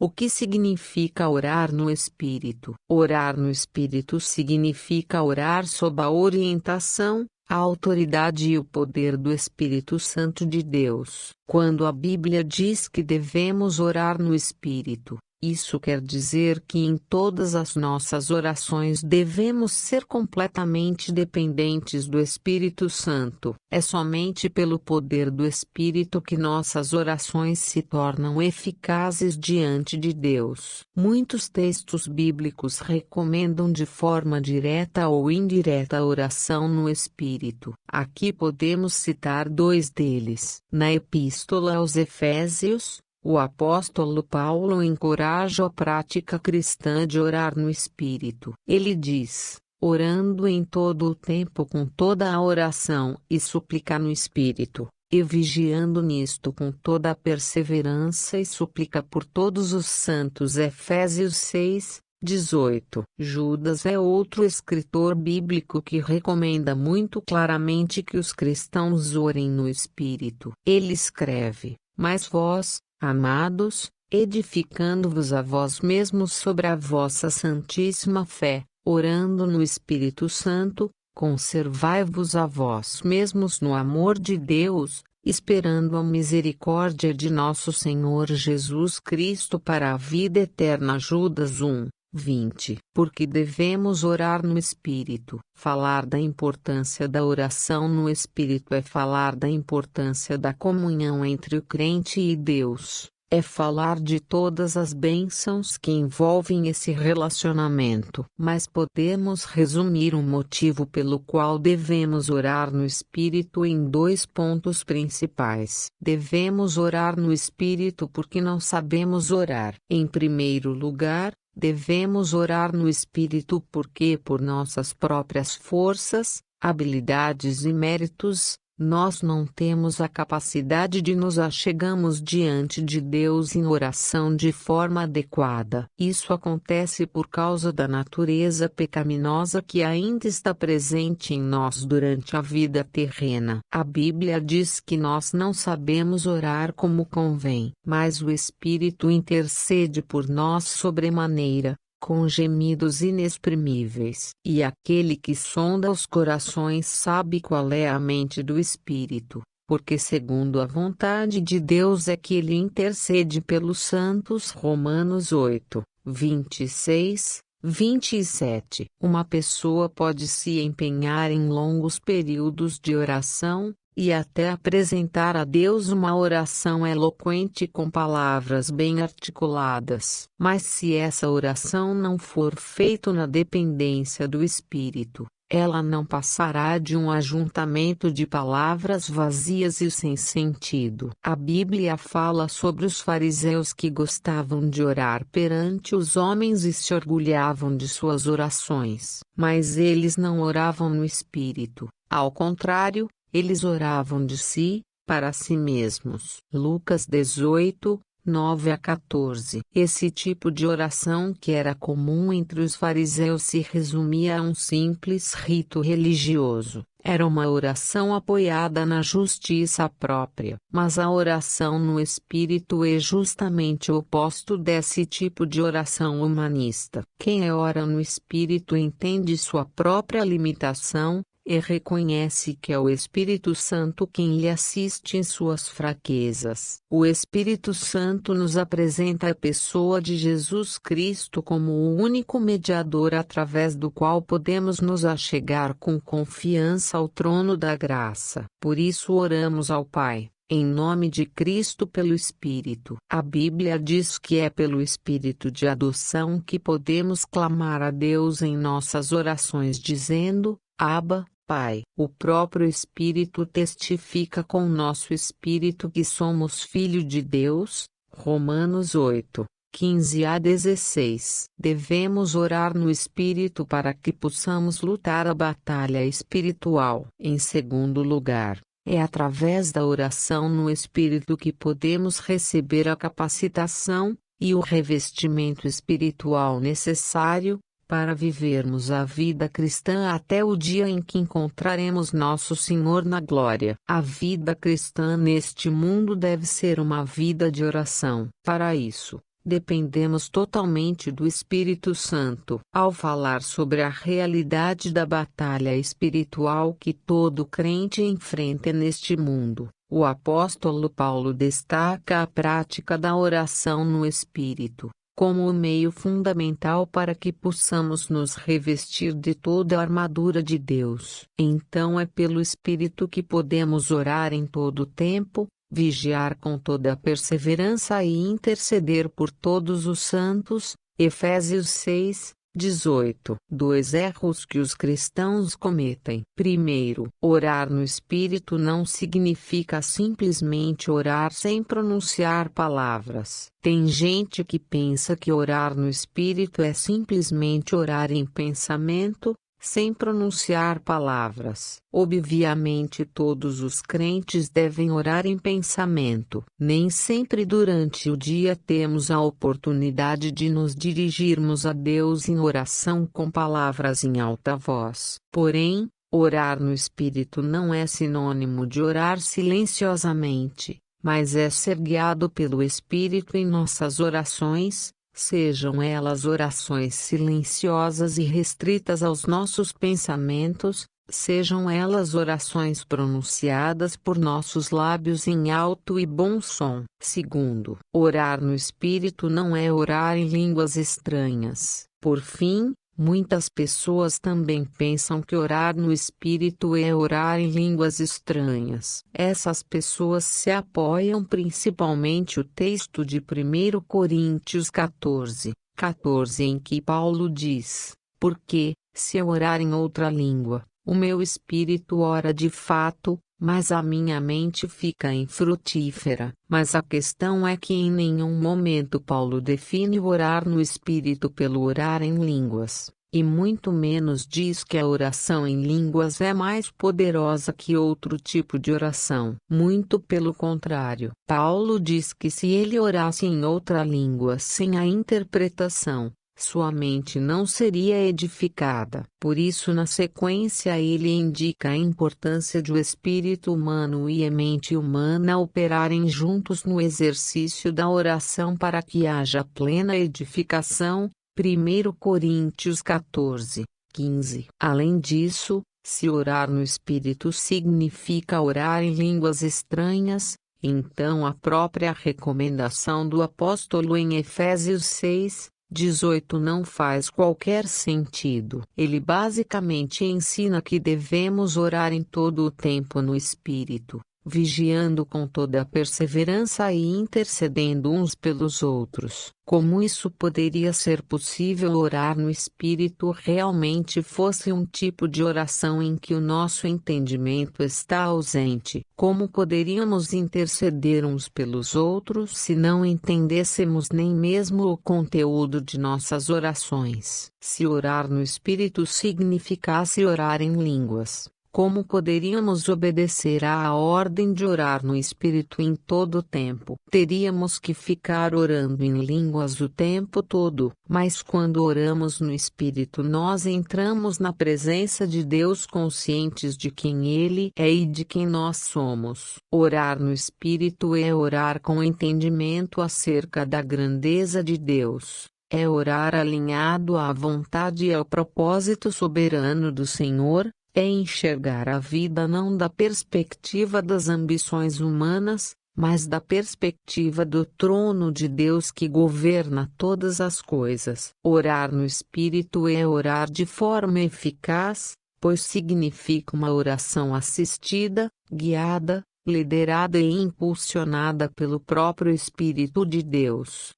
O que significa orar no Espírito? Orar no Espírito significa orar sob a orientação, a autoridade e o poder do Espírito Santo de Deus. Quando a Bíblia diz que devemos orar no Espírito, isso quer dizer que em todas as nossas orações devemos ser completamente dependentes do Espírito Santo. É somente pelo poder do Espírito que nossas orações se tornam eficazes diante de Deus. Muitos textos bíblicos recomendam de forma direta ou indireta a oração no Espírito. Aqui podemos citar dois deles. Na Epístola aos Efésios, o apóstolo Paulo encoraja a prática cristã de orar no Espírito. Ele diz: orando em todo o tempo com toda a oração e súplica no Espírito, e vigiando nisto com toda a perseverança e súplica por todos os santos. Efésios 6:18. Judas é outro escritor bíblico que recomenda muito claramente que os cristãos orem no Espírito. Ele escreve: mas vós, amados, edificando-vos a vós mesmos sobre a vossa santíssima fé, orando no Espírito Santo, conservai-vos a vós mesmos no amor de Deus, esperando a misericórdia de nosso Senhor Jesus Cristo para a vida eterna. Judas 1:20. Porque devemos orar no Espírito. Falar da importância da oração no Espírito é falar da importância da comunhão entre o crente e Deus. É falar de todas as bênçãos que envolvem esse relacionamento. Mas podemos resumir o motivo pelo qual devemos orar no Espírito em dois pontos principais. Devemos orar no Espírito porque não sabemos orar. Em primeiro lugar, devemos orar no Espírito porque, por nossas próprias forças, habilidades e méritos, nós não temos a capacidade de nos achegarmos diante de Deus em oração de forma adequada. Isso acontece por causa da natureza pecaminosa que ainda está presente em nós durante a vida terrena. A Bíblia diz que nós não sabemos orar como convém, mas o Espírito intercede por nós sobremaneira, com gemidos inexprimíveis. E aquele que sonda os corações sabe qual é a mente do Espírito, porque segundo a vontade de Deus é que ele intercede pelos santos. Romanos 8:26-27. Uma pessoa pode se empenhar em longos períodos de oração, e até apresentar a Deus uma oração eloquente com palavras bem articuladas. Mas se essa oração não for feita na dependência do Espírito, ela não passará de um ajuntamento de palavras vazias e sem sentido. A Bíblia fala sobre os fariseus que gostavam de orar perante os homens e se orgulhavam de suas orações. Mas eles não oravam no Espírito. Ao contrário, eles oravam de si, para si mesmos. Lucas 18:9-14. Esse tipo de oração que era comum entre os fariseus se resumia a um simples rito religioso. Era uma oração apoiada na justiça própria. Mas a oração no Espírito é justamente o oposto desse tipo de oração humanista. Quem ora no Espírito entende sua própria limitação, e reconhece que é o Espírito Santo quem lhe assiste em suas fraquezas. O Espírito Santo nos apresenta a pessoa de Jesus Cristo como o único mediador através do qual podemos nos achegar com confiança ao trono da graça. Por isso oramos ao Pai, em nome de Cristo pelo Espírito. A Bíblia diz que é pelo Espírito de adoção que podemos clamar a Deus em nossas orações dizendo: Abba, Pai. O próprio Espírito testifica com nosso espírito que somos filho de Deus. Romanos 8:15-16. Devemos orar no Espírito para que possamos lutar a batalha espiritual. Em segundo lugar, é através da oração no Espírito que podemos receber a capacitação e o revestimento espiritual necessário para vivermos a vida cristã até o dia em que encontraremos nosso Senhor na glória. A vida cristã neste mundo deve ser uma vida de oração. Para isso, dependemos totalmente do Espírito Santo. Ao falar sobre a realidade da batalha espiritual que todo crente enfrenta neste mundo, o apóstolo Paulo destaca a prática da oração no Espírito como o meio fundamental para que possamos nos revestir de toda a armadura de Deus. Então é pelo Espírito que podemos orar em todo o tempo, vigiar com toda a perseverança e interceder por todos os santos. Efésios 6:18. Dois erros que os cristãos cometem. Primeiro, orar no Espírito não significa simplesmente orar sem pronunciar palavras. Tem gente que pensa que orar no Espírito é simplesmente orar em pensamento, sem pronunciar palavras. Obviamente todos os crentes devem orar em pensamento. Nem sempre durante o dia temos a oportunidade de nos dirigirmos a Deus em oração com palavras em alta voz. Porém, orar no Espírito não é sinônimo de orar silenciosamente, mas é ser guiado pelo Espírito em nossas orações, sejam elas orações silenciosas e restritas aos nossos pensamentos, sejam elas orações pronunciadas por nossos lábios em alto e bom som. Segundo, orar no Espírito não é orar em línguas estranhas. Por fim, muitas pessoas também pensam que orar no Espírito é orar em línguas estranhas. Essas pessoas se apoiam principalmente no texto de 1 Coríntios 14:14 em que Paulo diz: porque, se eu orar em outra língua, o meu espírito ora de fato, mas a minha mente fica infrutífera. Mas a questão é que em nenhum momento Paulo define o orar no Espírito pelo orar em línguas, e muito menos diz que a oração em línguas é mais poderosa que outro tipo de oração. Muito pelo contrário. Paulo diz que se ele orasse em outra língua sem a interpretação, sua mente não seria edificada. Por isso, na sequência, ele indica a importância de o espírito humano e a mente humana operarem juntos no exercício da oração para que haja plena edificação. 1 Coríntios 14:15. Além disso, se orar no Espírito significa orar em línguas estranhas, então a própria recomendação do apóstolo em Efésios 6:18 não faz qualquer sentido. Ele basicamente ensina que devemos orar em todo o tempo no Espírito, vigiando com toda a perseverança e intercedendo uns pelos outros. Como isso poderia ser possível orar no Espírito realmente fosse um tipo de oração em que o nosso entendimento está ausente? Como poderíamos interceder uns pelos outros se não entendêssemos nem mesmo o conteúdo de nossas orações? Se orar no Espírito significasse orar em línguas, como poderíamos obedecer à ordem de orar no Espírito em todo o tempo? Teríamos que ficar orando em línguas o tempo todo. Mas quando oramos no Espírito nós entramos na presença de Deus conscientes de quem Ele é e de quem nós somos. Orar no Espírito é orar com entendimento acerca da grandeza de Deus. É orar alinhado à vontade e ao propósito soberano do Senhor. É enxergar a vida não da perspectiva das ambições humanas, mas da perspectiva do trono de Deus que governa todas as coisas. Orar no Espírito é orar de forma eficaz, pois significa uma oração assistida, guiada, liderada e impulsionada pelo próprio Espírito de Deus.